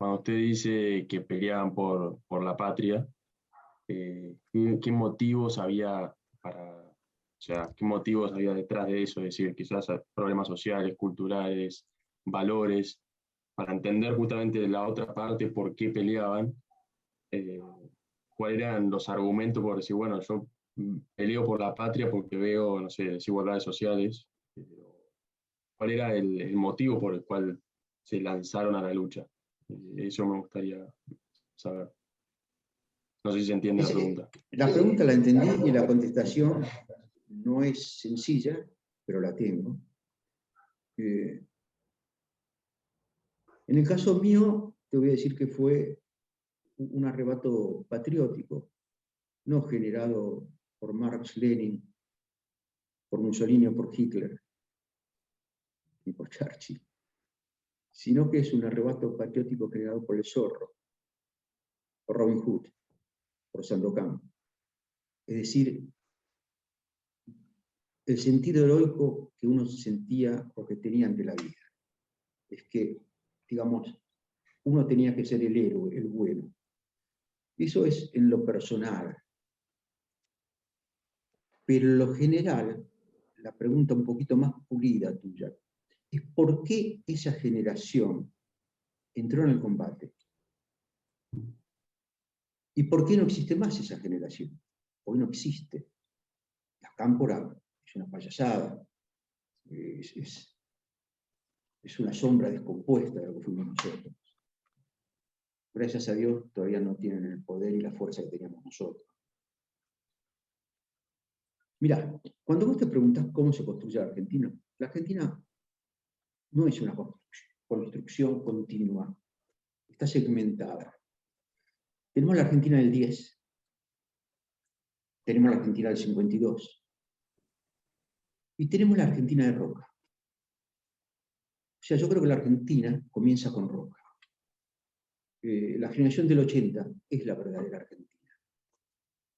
cuando usted dice que peleaban por la patria, ¿qué motivos había o sea, qué motivos había detrás de eso? Es decir, quizás problemas sociales, culturales, valores, para entender justamente la otra parte por qué peleaban, eh, cuáles eran los argumentos por decir, bueno, yo peleo por la patria porque veo, no sé, desigualdades sociales. ¿Cuál era el motivo por el cual se lanzaron a la lucha? Eso me gustaría saber. No sé si se entiende la pregunta. La pregunta la entendí y la contestación no es sencilla, pero la tengo. En el caso mío, te voy a decir que fue un arrebato patriótico, no generado por Marx, Lenin, por Mussolini o por Hitler, ni por Churchill, sino que es un arrebato patriótico generado por el Zorro, por Robin Hood, por Sandokan. Es decir, el sentido heroico que uno sentía o que tenía ante la vida. Es que, digamos, uno tenía que ser el héroe, el bueno. Eso es en lo personal. Pero en lo general, la pregunta un poquito más pulida tuya, es por qué esa generación entró en el combate. ¿Y por qué no existe más esa generación? Hoy no existe. La cámpora es una payasada, es una sombra descompuesta de lo que fuimos nosotros. Gracias a Dios todavía no tienen el poder y la fuerza que teníamos nosotros. Mira, cuando vos te preguntás cómo se construye la Argentina no es una construcción continua, está segmentada. Tenemos la Argentina del 10, tenemos la Argentina del 52 y tenemos la Argentina de Roca. O sea, yo creo que la Argentina comienza con Roca. La generación del 80 es la verdadera Argentina.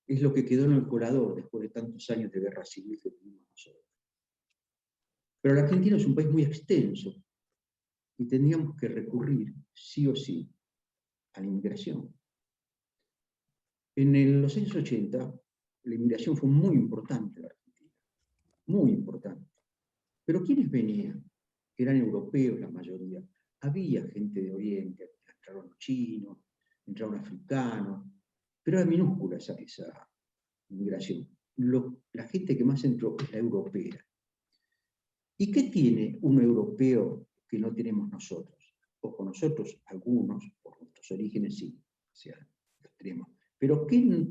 Es lo que quedó en el colador después de tantos años de guerra civil que tuvimos nosotros. Pero la Argentina es un país muy extenso y tendríamos que recurrir, sí o sí, a la inmigración. En los años 80, la inmigración fue muy importante en la Argentina, muy importante. Pero ¿quiénes venían? Eran europeos la mayoría. Había gente de Oriente, entraron los chinos, entraron africanos, pero era minúscula esa inmigración. La gente que más entró es la europea. ¿Y qué tiene un europeo que no tenemos nosotros? O con nosotros, algunos, por nuestros orígenes sí, o sea, los tenemos. Pero ¿qué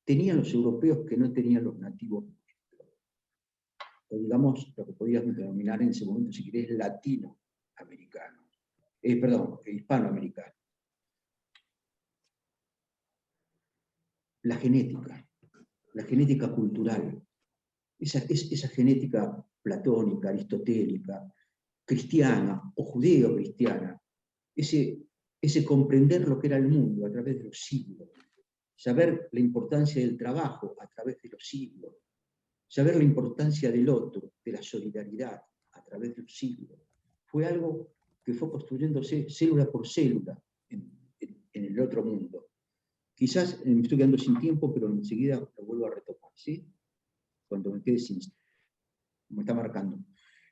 tenían los europeos que no tenían los nativos nuestros? O digamos, lo que podríamos denominar en ese momento, si querés, latinoamericano. Hispanoamericano. La genética cultural, esa genética platónica, aristotélica, cristiana o judeo-cristiana, ese comprender lo que era el mundo a través de los siglos, saber la importancia del trabajo a través de los siglos, saber la importancia del otro, de la solidaridad a través de los siglos, fue algo que fue construyéndose célula por célula en el otro mundo. Quizás me estoy quedando sin tiempo, pero enseguida lo vuelvo a retomar, ¿sí? Cuando me quede sin... me está marcando.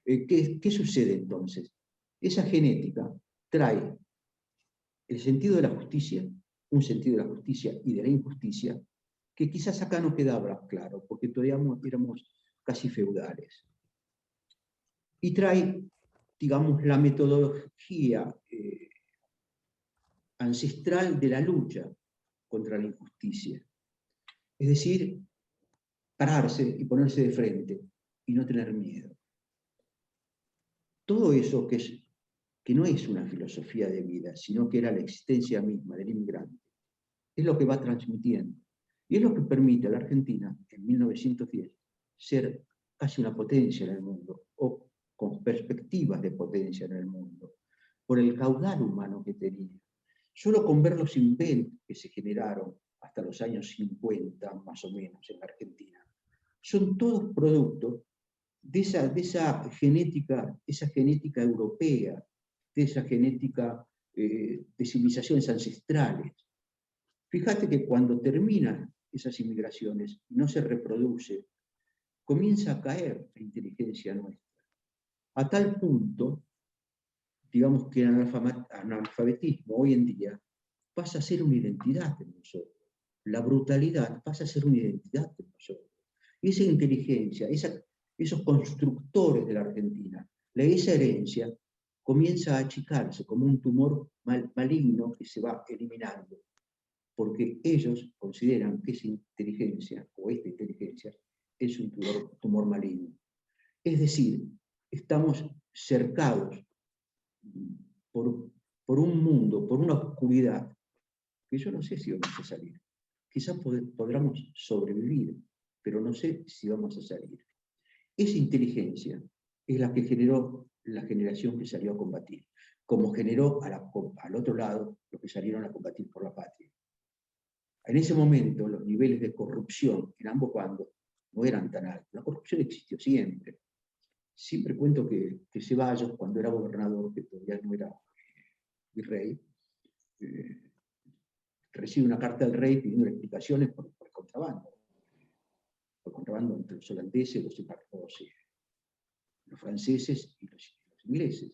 ¿Qué sucede entonces? Esa genética trae el sentido de la justicia, un sentido de la justicia y de la injusticia, que quizás acá no quedaba claro, porque todavía éramos casi feudales. Y trae, digamos, la metodología ancestral de la lucha contra la injusticia. Es decir, pararse y ponerse de frente y no tener miedo. Todo eso que no es una filosofía de vida, sino que era la existencia misma del inmigrante, es lo que va transmitiendo. Y es lo que permite a la Argentina, en 1910, ser casi una potencia en el mundo, o con perspectivas de potencia en el mundo, por el caudal humano que tenía. Solo con ver los inventos que se generaron hasta los años 50, más o menos, en la Argentina, son todos productos de esa genética europea, de esa genética de civilizaciones ancestrales. Fíjate que cuando terminan esas inmigraciones, no se reproduce, comienza a caer la inteligencia nuestra. A tal punto, digamos que el analfabetismo hoy en día pasa a ser una identidad de nosotros. La brutalidad pasa a ser una identidad de nosotros. Y esa inteligencia, esos constructores de la Argentina, esa herencia, comienza a achicarse como un tumor maligno que se va eliminando, porque ellos consideran que esa inteligencia, o esta inteligencia, es un tumor maligno. Es decir, estamos cercados por un mundo, por una oscuridad, que yo no sé si vamos a salir. Quizás podamos sobrevivir, pero no sé si vamos a salir. Esa inteligencia es la que generó la generación que salió a combatir, como generó al otro lado los que salieron a combatir por la patria. En ese momento los niveles de corrupción en ambos bandos no eran tan altos. La corrupción existió siempre. Siempre cuento que Ceballos, cuando era gobernador, que todavía no era virrey, recibe una carta del rey pidiendo explicaciones por el contrabando. Por contrabando entre los holandeses, los franceses y los ingleses.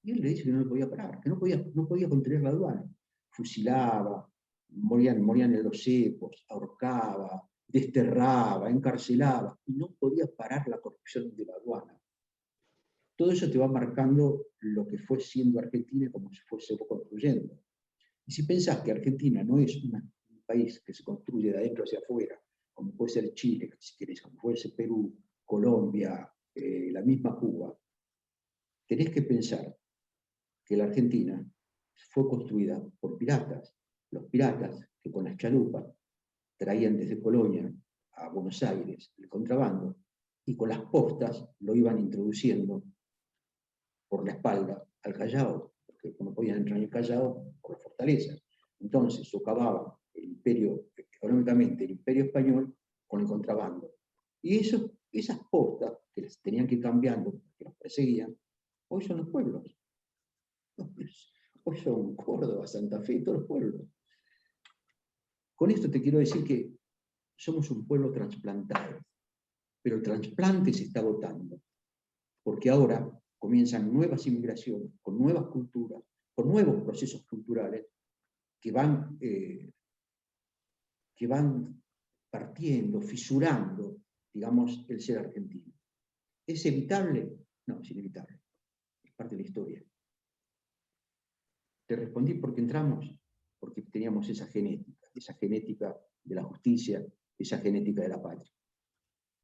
Y él le dice que no lo podía parar, que no podía contener la aduana. Fusilaba, morían en los cepos, ahorcaba, desterraba, encarcelaba, y no podía parar la corrupción de la aduana. Todo eso te va marcando lo que fue siendo Argentina como se fuese construyendo. Y si pensás que Argentina no es un país que se construye de adentro hacia afuera, como puede ser Chile, si querés, como puede ser Perú, Colombia, la misma Cuba, tenés que pensar que la Argentina fue construida por piratas. Los piratas que con las chalupas traían desde Colonia a Buenos Aires el contrabando y con las postas lo iban introduciendo por la espalda al Callao, porque no podían entrar en el Callao por la fortaleza. Entonces socavaban económicamente el imperio español con el contrabando. Y esas postas que las tenían que ir cambiando, que los perseguían, hoy son los pueblos. Hoy son Córdoba, Santa Fe, todos los pueblos. Con esto te quiero decir que somos un pueblo trasplantado, pero el trasplante se está agotando, porque ahora comienzan nuevas inmigraciones, con nuevas culturas, con nuevos procesos culturales que van partiendo, fisurando, digamos, el ser argentino. ¿Es evitable? No, es inevitable. Es parte de la historia. Te respondí porque entramos, porque teníamos esa genética de la justicia, esa genética de la patria.